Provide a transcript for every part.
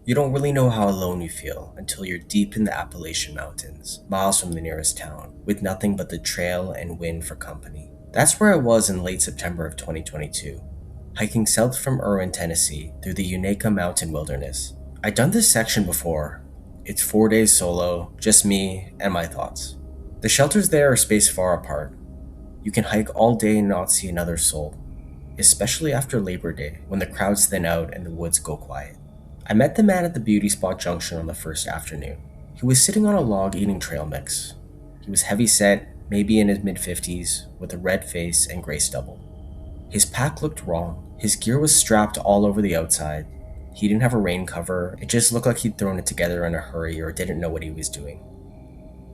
You don't really know how alone you feel until you're deep in the Appalachian Mountains, miles from the nearest town, with nothing but the trail and wind for company. That's where I was in late September of 2022, hiking south from Erwin, Tennessee, through the Unaka Mountain Wilderness. I'd done this section before. It's 4 days solo, just me and my thoughts. The shelters there are spaced far apart. You can hike all day and not see another soul, especially after Labor Day when the crowds thin out and the woods go quiet. I met the man at the beauty spot junction on the first afternoon. He was sitting on a log eating trail mix. He was heavy set, maybe in his mid 50s, with a red face and gray stubble. His pack looked wrong. His gear was strapped all over the outside. He didn't have a rain cover. It just looked like he'd thrown it together in a hurry or didn't know what he was doing.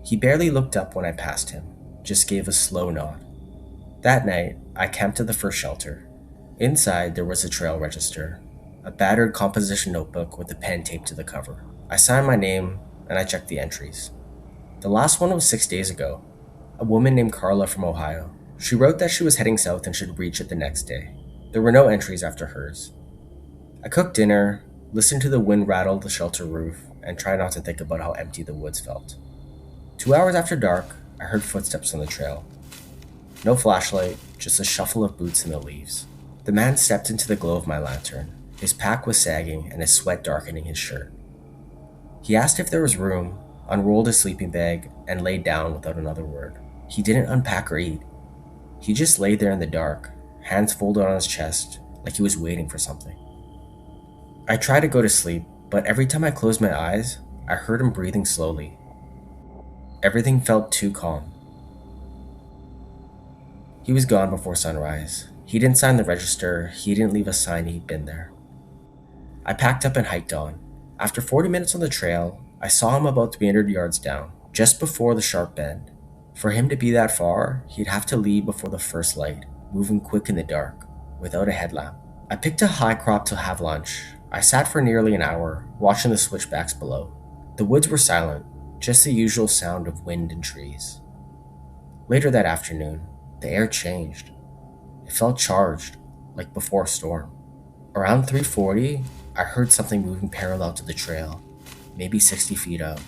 He barely looked up when I passed him, just gave a slow nod. That night, I camped at the first shelter. Inside, there was a trail register, a battered composition notebook with a pen taped to the cover. I signed my name and I checked the entries. The last one was 6 days ago. A woman named Carla from Ohio. She wrote that she was heading south and should reach it the next day. There were no entries after hers. I cooked dinner, listened to the wind rattle the shelter roof, and tried not to think about how empty the woods felt. 2 hours after dark, I heard footsteps on the trail. No flashlight, just a shuffle of boots in the leaves. The man stepped into the glow of my lantern. His pack was sagging and his sweat darkening his shirt. He asked if there was room, unrolled his sleeping bag, and laid down without another word. He didn't unpack or eat. He just lay there in the dark, hands folded on his chest, like he was waiting for something. I tried to go to sleep, but every time I closed my eyes, I heard him breathing slowly. Everything felt too calm. He was gone before sunrise. He didn't sign the register, he didn't leave a sign he'd been there. I packed up and hiked on. After 40 minutes on the trail, I saw him about 300 yards down, just before the sharp bend. For him to be that far, he'd have to leave before the first light, moving quick in the dark, without a headlamp. I picked a high crop to have lunch. I sat for nearly an hour, watching the switchbacks below. The woods were silent, just the usual sound of wind and trees. Later that afternoon, the air changed. It felt charged, like before a storm. Around 3:40, I heard something moving parallel to the trail, maybe 60 feet out.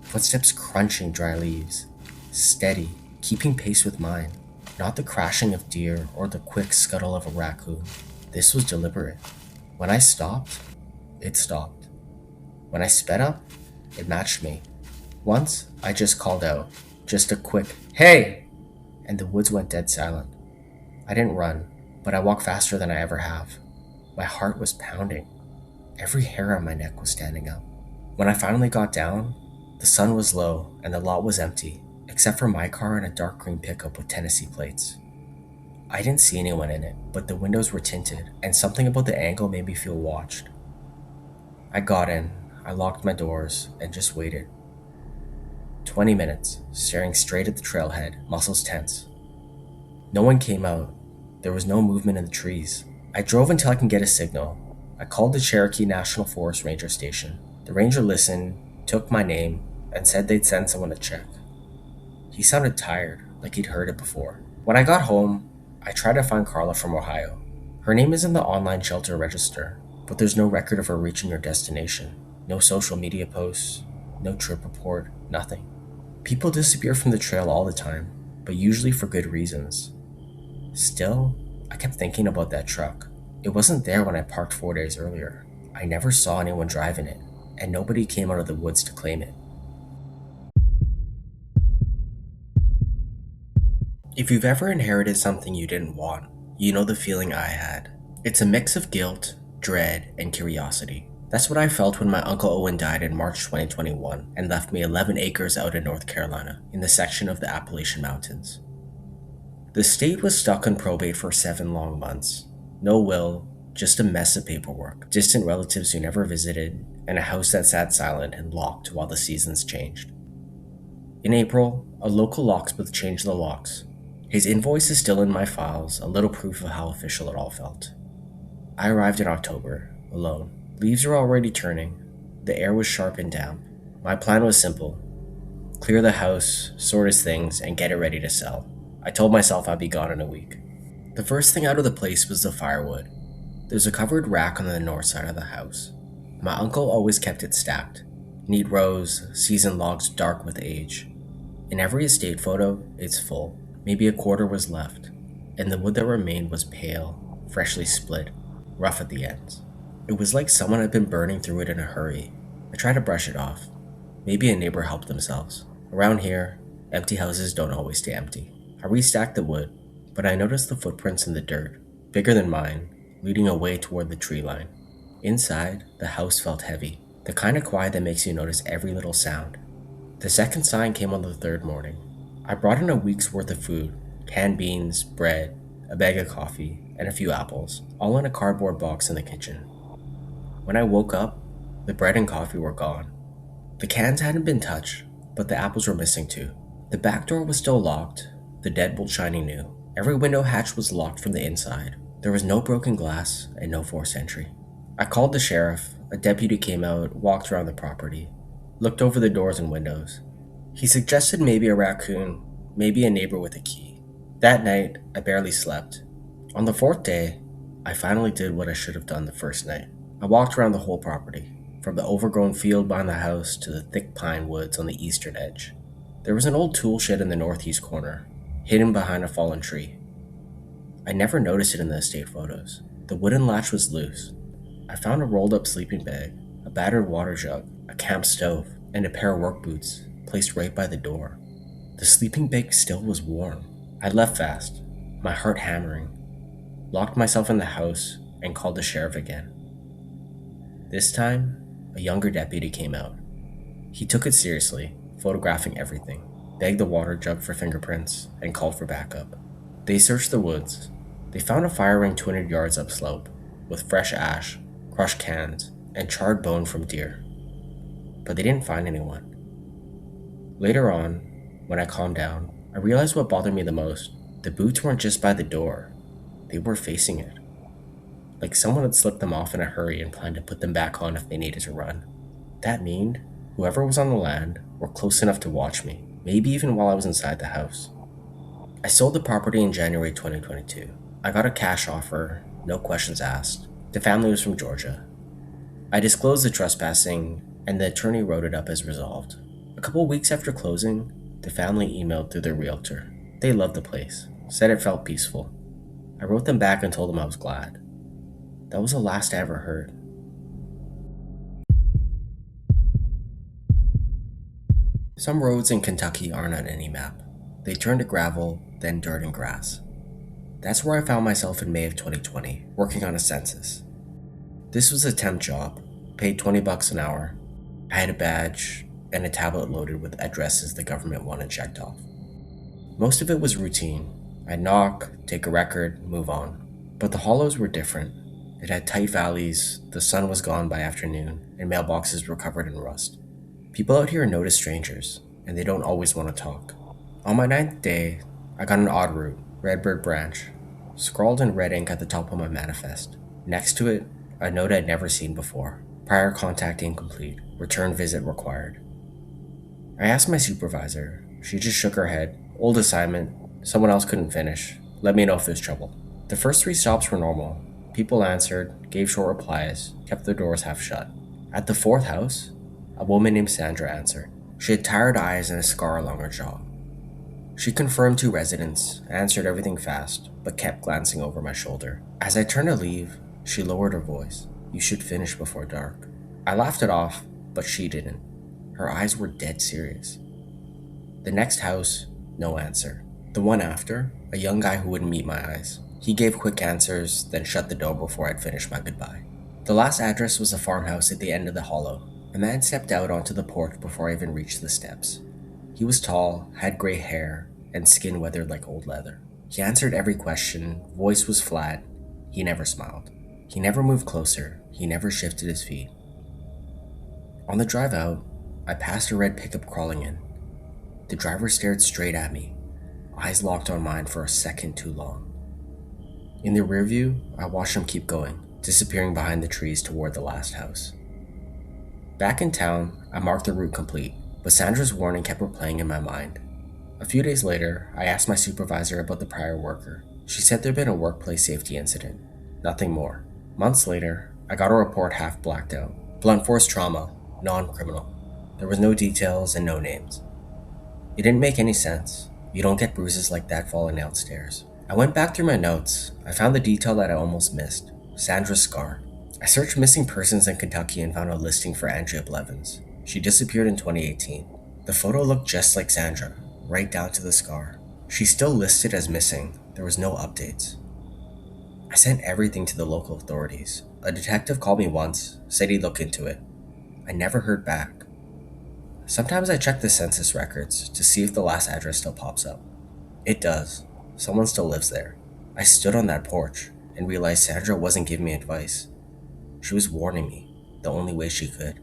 Footsteps crunching dry leaves. Steady, keeping pace with mine. Not the crashing of deer or the quick scuttle of a raccoon. This was deliberate. When I stopped, it stopped. When I sped up, it matched me. Once, I just called out. Just a quick, "Hey!" And the woods went dead silent. I didn't run, but I walked faster than I ever have. My heart was pounding. Every hair on my neck was standing up. When I finally got down, the sun was low and the lot was empty, except for my car and a dark green pickup with Tennessee plates. I didn't see anyone in it, but the windows were tinted, and something about the angle made me feel watched. I got in, I locked my doors, and just waited. 20 minutes, staring straight at the trailhead, muscles tense. No one came out. There was no movement in the trees. I drove until I could get a signal. I called the Cherokee National Forest Ranger Station. The ranger listened, took my name, and said they'd send someone to check. He sounded tired, like he'd heard it before. When I got home, I tried to find Carla from Ohio. Her name is in the online shelter register, but there's no record of her reaching her destination. No social media posts, no trip report, nothing. People disappear from the trail all the time, but usually for good reasons. Still, I kept thinking about that truck. It wasn't there when I parked 4 days earlier. I never saw anyone driving it, and nobody came out of the woods to claim it. If you've ever inherited something you didn't want, you know the feeling I had. It's a mix of guilt, dread, and curiosity. That's what I felt when my Uncle Owen died in March 2021 and left me 11 acres out in North Carolina, in the section of the Appalachian Mountains. The state was stuck on probate for 7 long months. No will, just a mess of paperwork, distant relatives who never visited, and a house that sat silent and locked while the seasons changed. In April, a local locksmith changed the locks. His invoice is still in my files, a little proof of how official it all felt. I arrived in October, alone. Leaves were already turning. The air was sharp and damp. My plan was simple. Clear the house, sort his things, and get it ready to sell. I told myself I'd be gone in a week. The first thing out of the place was the firewood. There's a covered rack on the north side of the house. My uncle always kept it stacked. Neat rows, seasoned logs dark with age. In every estate photo, it's full. Maybe a quarter was left, and the wood that remained was pale, freshly split, rough at the ends. It was like someone had been burning through it in a hurry. I tried to brush it off. Maybe a neighbor helped themselves. Around here, empty houses don't always stay empty. I restacked the wood, but I noticed the footprints in the dirt, bigger than mine, leading away toward the tree line. Inside, the house felt heavy, the kind of quiet that makes you notice every little sound. The second sign came on the third morning. I brought in a week's worth of food, canned beans, bread, a bag of coffee, and a few apples, all in a cardboard box in the kitchen. When I woke up, the bread and coffee were gone. The cans hadn't been touched, but the apples were missing too. The back door was still locked, the deadbolt shining new. Every window hatch was locked from the inside. There was no broken glass and no forced entry. I called the sheriff. A deputy came out, walked around the property, looked over the doors and windows. He suggested maybe a raccoon, maybe a neighbor with a key. That night, I barely slept. On the fourth day, I finally did what I should have done the first night. I walked around the whole property, from the overgrown field behind the house to the thick pine woods on the eastern edge. There was an old tool shed in the northeast corner, hidden behind a fallen tree. I never noticed it in the estate photos. The wooden latch was loose. I found a rolled up sleeping bag, a battered water jug, a camp stove, and a pair of work boots placed right by the door. The sleeping bag still was warm. I left fast, my heart hammering, locked myself in the house, and called the sheriff again. This time, a younger deputy came out. He took it seriously, photographing everything, begged the water jug for fingerprints, and called for backup. They searched the woods. They found a fire ring 200 yards upslope, with fresh ash, crushed cans, and charred bone from deer. But they didn't find anyone. Later on, when I calmed down, I realized what bothered me the most. The boots weren't just by the door, they were facing it. Like someone had slipped them off in a hurry and planned to put them back on if they needed to run. That meant whoever was on the land were close enough to watch me, maybe even while I was inside the house. I sold the property in January 2022. I got a cash offer, no questions asked. The family was from Georgia. I disclosed the trespassing, and the attorney wrote it up as resolved. A couple weeks after closing, the family emailed through their realtor. They loved the place, said it felt peaceful. I wrote them back and told them I was glad. That was the last I ever heard. Some roads in Kentucky aren't on any map. They turn to gravel, then dirt and grass. That's where I found myself in May of 2020, working on a census. This was a temp job, paid $20 an hour. I had a badge and a tablet loaded with addresses the government wanted checked off. Most of it was routine. I'd knock, take a record, move on. But the hollows were different. It had tight valleys, the sun was gone by afternoon, and mailboxes were covered in rust. People out here notice strangers, and they don't always want to talk. On my 9th day, I got an odd route, Redbird Branch, scrawled in red ink at the top of my manifest. Next to it, a note I'd never seen before. Prior contact incomplete. Return visit required. I asked my supervisor. She just shook her head. Old assignment. Someone else couldn't finish. Let me know if there's trouble. The first 3 stops were normal. People answered, gave short replies, kept their doors half shut. At the 4th house, a woman named Sandra answered. She had tired eyes and a scar along her jaw. She confirmed 2 residents, answered everything fast, but kept glancing over my shoulder. As I turned to leave, she lowered her voice. You should finish before dark. I laughed it off, but she didn't. Her eyes were dead serious. The next house, no answer. The one after, a young guy who wouldn't meet my eyes. He gave quick answers, then shut the door before I'd finished my goodbye. The last address was a farmhouse at the end of the hollow. A man stepped out onto the porch before I even reached the steps. He was tall, had gray hair, and skin weathered like old leather. He answered every question, voice was flat. He never smiled. He never moved closer. He never shifted his feet. On the drive out, I passed a red pickup crawling in. The driver stared straight at me, eyes locked on mine for a second too long. In the rearview, I watched him keep going, disappearing behind the trees toward the last house. Back in town, I marked the route complete, but Sandra's warning kept replaying in my mind. A few days later, I asked my supervisor about the prior worker. She said there'd been a workplace safety incident. Nothing more. Months later, I got a report half blacked out. Blunt force trauma, non-criminal. There was no details and no names. It didn't make any sense. You don't get bruises like that falling downstairs. I went back through my notes. I found the detail that I almost missed. Sandra's scar. I searched missing persons in Kentucky and found a listing for Andrea Blevins. She disappeared in 2018. The photo looked just like Sandra, right down to the scar. She's still listed as missing. There was no updates. I sent everything to the local authorities. A detective called me once, said he'd look into it. I never heard back. Sometimes I check the census records to see if the last address still pops up. It does. Someone still lives there. I stood on that porch and realized Sandra wasn't giving me advice. She was warning me the only way she could.